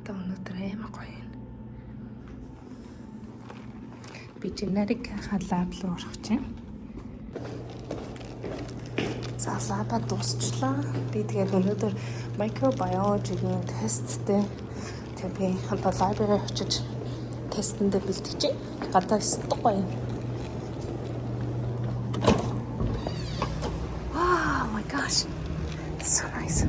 надад өнөөдөр амар гоё юм. Би generic лаб руу орох чинь. За лаба дуусчлаа. Би тэгээд өнөөдөр microbiology-гийн тесттэй би одоо library очиж тестэндээ бэлтгэж чинь. Гадаа өстөг гоё юм. Oh my gosh. So nice.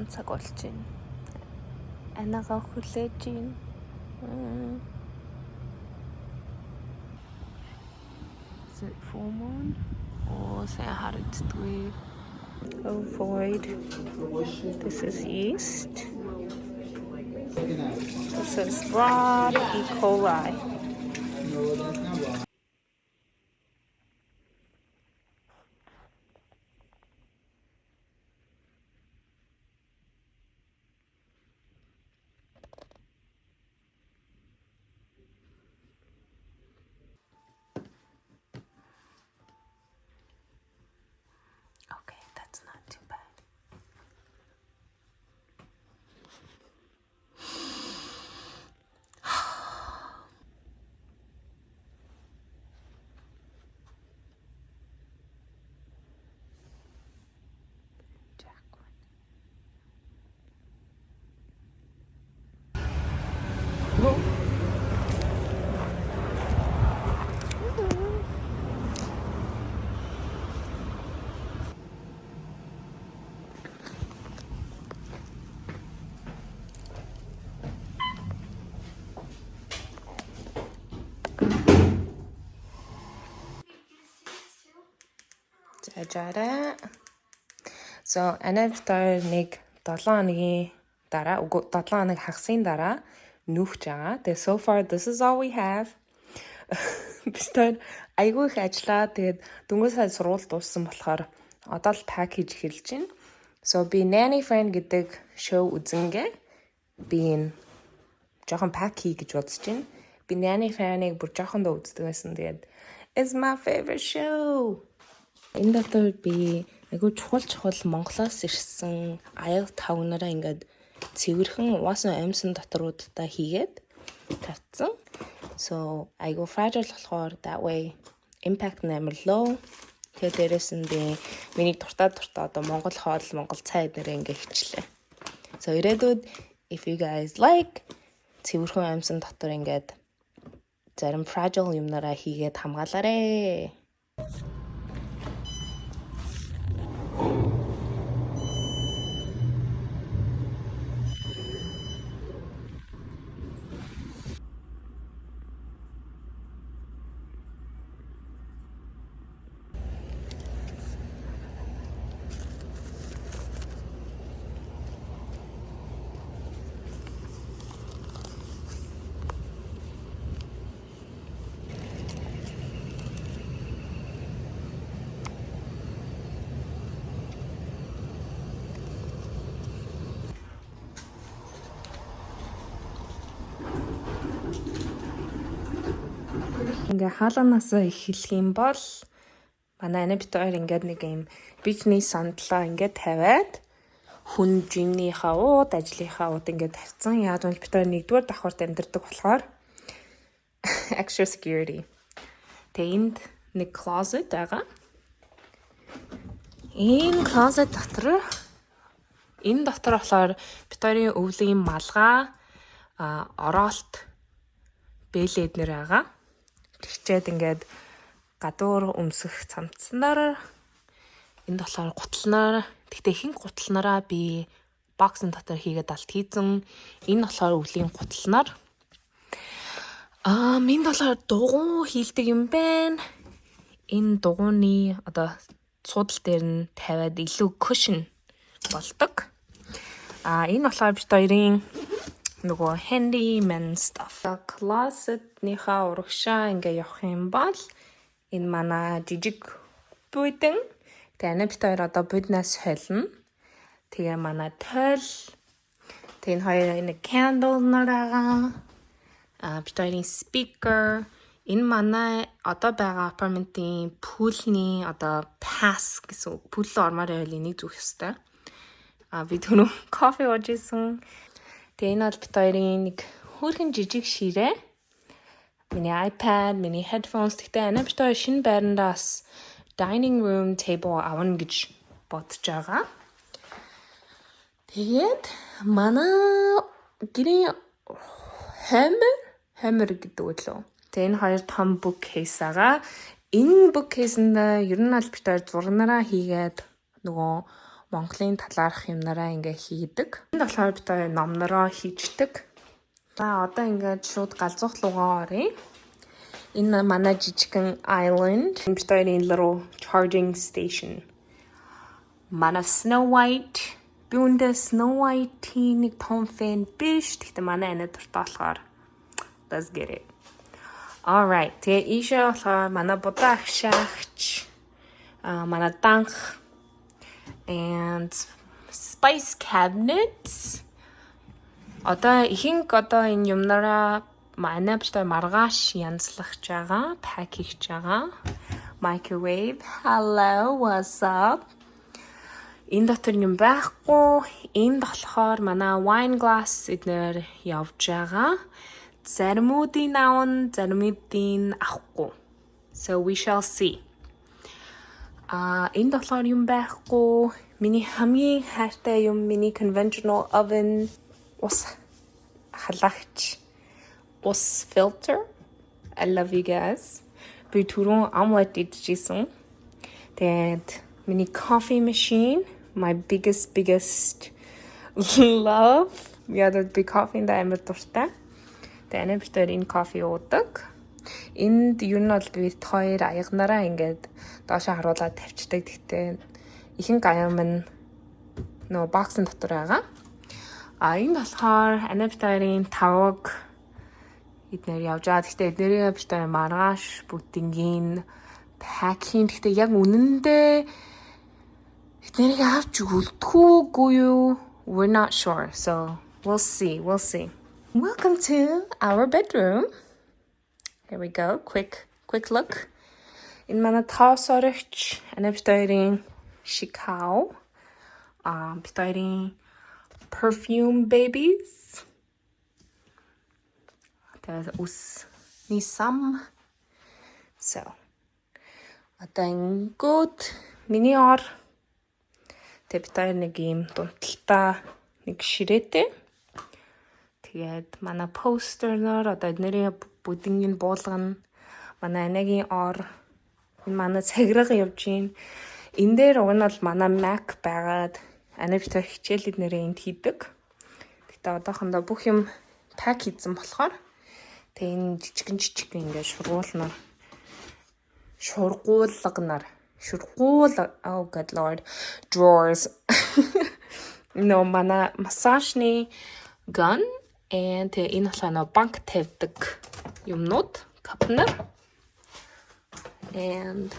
Цаг болж байна. Анагаа хүлээж байна. Is it full moon? Or say харагддгүй. Avoid. This is yeast. This is raw E. coli. No, that's not raw. Okay, that's not too bad. Жажаараа. So, анавтар нэг 7 хоногийн дараа, 7 хоног хагасны дараа нүүхж байгаа. Тэгээ so far this is all we have. Бистээр айгүй их ажиллаа. Тэгээд дөнгөж сая сургууль дууссан болохоор одоо л пак хийж эхэлж байна. So би Nanny Friend гэдэг шоу үзэнгээ би энэ жоохон пак хий гэж бодож байна. Би Nanny Friend-ыг бүр жоохондоо үздэг байсан. Тэгээд it's my favorite show. Энэ дотор би айгүй чухал Монголоос ирсэн аяг тавнараа ингээд цэвэрхэн угаасан амьсан доторуудаа хийгээд тавьсан. So айгүй fragile болохоор that way impact нэмэр low. Тэгээд дээрэс нь би миний дуртай одоо Монгол хоол, Монгол цай нэрээ ингээд хичлээ. So ирээдүйд if you guys like цэвэрхэн амьсан дотор ингээд зарим fragile юмнараа хийгээд хамгаалаарэ. Ингээ хаалганаас эхлэх юм бол манай анибт хоёр ингээд нэг юм бичний сандлаа ингээд тавиад хүн жимнийхаа ууд, ажлынхаа ууд ингээд тавьсан. Яг нь бид хоёр нэгдүгээр давхарт амьдардаг болохоор extra security. Тэгээ энд нэг closet байгаа. Энэ closet дотор болохоор бид хоёрын өвлийн малгай, ороолт, бэлээд нэр байгаа. Тэгчээд ингээд гадуур өмсөх цамцнаар энд болохоор гутлнаар тэгтээ ихэнх гутлнараа би боксын дотор хийгээд алт хийзэн. Энэ болохоор өвлийн гутлнаар энд болохоор дугуй хийлдэг юм байна. Энэ дугуйны одоо цуудал дээр нь тавиад илүү cushion болдог. Энэ болохоор бид хоёрын нөгөө handyman stuff. Closet-ныхаа урагшаа ингээ явах юм бол энэ манай жижиг бүйдэн Тэгээ анаа бит хоёр одоо буднаас холно. Тэгээ манай тойл. Тэгээ энэ хоёр нэг candle нараага. Бит хоёрын speaker. Энэ манай одоо байгаа апартментийн пүүлний одоо pass гэсэн үг. Пүүл рүү ормоор байвал энийг зүүх ёстой. Би түрүү кофе ууж исэн. Тэгээ энэ бол бит хоёрын нэг хөөрхөн жижиг ширээ. Миний iPad, миний headphones. Тэгтээ анаа бит хоёр шинэ байрандаас dining room table авна гэж бодож байгаа. Тэгээд манай гэрийн хамер гэдэг үлээ. Тэгээ энэ хоёр том bookcase байгаа. Энэ bookcase-нд ер нь аль битээр зурнараа хийгээд нөгөө Монголын талаарх юмнараа ингээ хийдэг. Энд болохоор битээр номнороо хийждэг. Одоо ингээд шууд галзуух руугаа оръё. Энэ манай жижигхэн island. Битээрийн little charging station. Манай Snow White. Би үндэ Snow White-ийн нэг том fan биш. Тэгтээ манай анаа дуртай болохоор let's get it. Alright. Тэгээ ийшээ болохоор манай будаа агшаагч. Манай данх. And spice cabinets. Одоо ихэнх энэ юмнараа манай битээр маргааш янзлах байгаа, пак хийж байгаа. Microwave. Hello, what's up? Энэ дотор юм байхгүй. Энд болохоор манай wine glass эднэр явж байгаа. Заримуудын аавн, заримуудын авахгүй. So we shall see. Энд болохоор юм байхгүй. Миний хамгийн хайртай юм миний conventional oven. Ус халагч. Ус filter. I love you guys. Би түрүүн omelet идчихсэн. Тэгээд миний coffee machine. My biggest love. Ядад би кофенд амар дуртай. Тэгээ анаа битээр энэ кофе уудаг. Энд юу нь бол би хоёр аягнараа ингээд доошоо харуулаад тавьчихдаг. Тэгтээ ихэнх аян минь нөө боксын дотор байгаа. Энэ болохоор анаа битээрийн тавг эднэр явж байгаа. Тэгтээ эднэрийн битээр маргааш бүгднийг пакинг. Тэгтээ яг үнэндээ эднэрийг авч үлдэхүүгүй юу? We're not sure. So we'll see. Welcome to our bedroom. Here we go. Quick look. Энэ манай тоос орогч анаа битээрийн шикао. Битээрийн perfume babies. Тэгээд усны сам. So. Одоо ингүүд миний ор тэг битээр нэг юм дунталтай нэг ширээтэй. Тэгээд манай постерноор одоо эднэрийн бүдингийн буулгана. Манай анагийн ор энэ манай цагирга явж гин. Энэ дээр уг нь бол манай Mac байгаад анаа битээр хичээл эднэрийн энд хийдэг. Гэтэ одоохондоо бүх юм пак хийсэн болохоор тэг энэ жижигэн ингээд oh good lord drawers. No mana массажны gun and энэ болохоор банк тавьдаг юмнууд капнер. And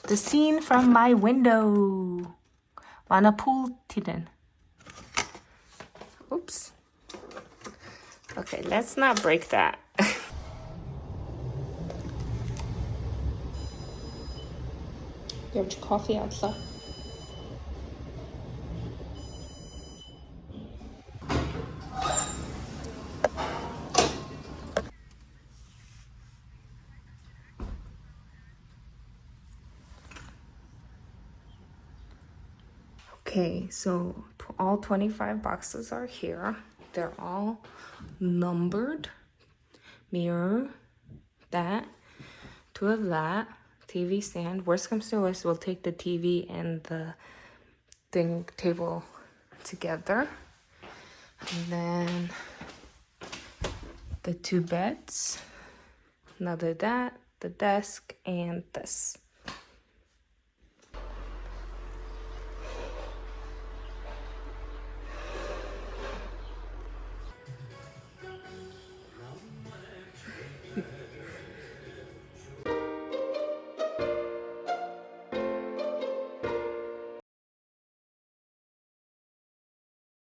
the scene from my window. Mana pool tidden. Oops. Okay, let's not break that. Your coffee outside. Okay, so all 25 boxes are here. They're all numbered. Mirror, that, 2 of that, TV stand. Worst comes to worst, we'll take the TV and the table together. And then the 2 beds, another that, the desk, and this.